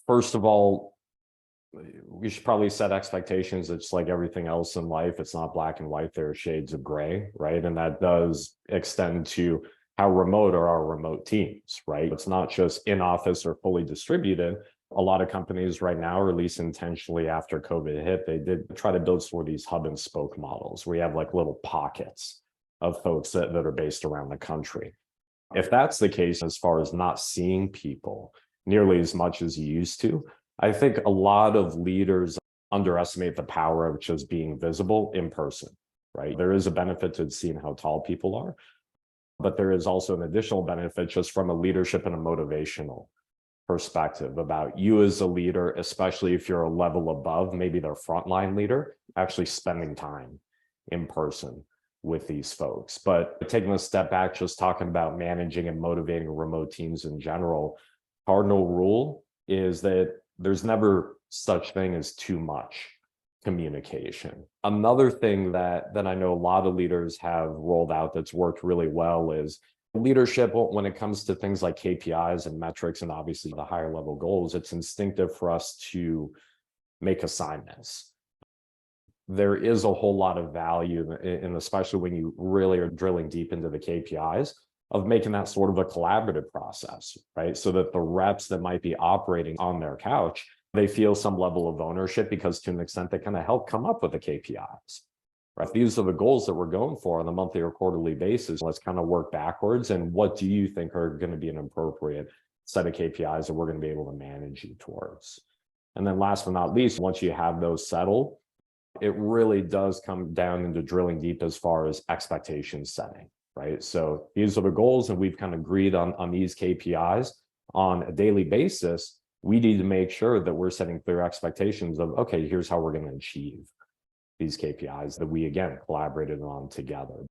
First of all, we should probably set expectations. It's like everything else in life. It's not black and white. There are shades of gray, right? And that does extend to how remote are our remote teams, right? It's not just in office or fully distributed. A lot of companies right now, or at least intentionally after COVID hit, they did try to build sort of these hub and spoke models where you have like little pockets of folks that are based around the country. If that's the case, as far as not seeing people nearly as much as you used to, I think a lot of leaders underestimate the power of just being visible in person, right? There is a benefit to seeing how tall people are, but there is also an additional benefit just from a leadership and a motivational perspective about you as a leader, especially if you're a level above, maybe their frontline leader, actually spending time in person with these folks. But taking a step back, just talking about managing and motivating remote teams in general, cardinal rule is that there's never such thing as too much communication. Another thing that I know a lot of leaders have rolled out that's worked really well is leadership. When it comes to things like KPIs and metrics and obviously the higher level goals, it's instinctive for us to make assignments. There is a whole lot of value, and especially when you really are drilling deep into the KPIs, of making that sort of a collaborative process, right? So that the reps that might be operating on their couch, they feel some level of ownership because to an extent they kind of help come up with the KPIs, right? These are the goals that we're going for on a monthly or quarterly basis. Let's kind of work backwards. And what do you think are going to be an appropriate set of KPIs that we're going to be able to manage you towards? And then last but not least, once you have those settled, it really does come down into drilling deep as far as expectation setting, right? So these are the goals, and we've kind of agreed on these KPIs on a daily basis. We need to make sure that we're setting clear expectations of, okay, here's how we're going to achieve these KPIs that we, again, collaborated on together.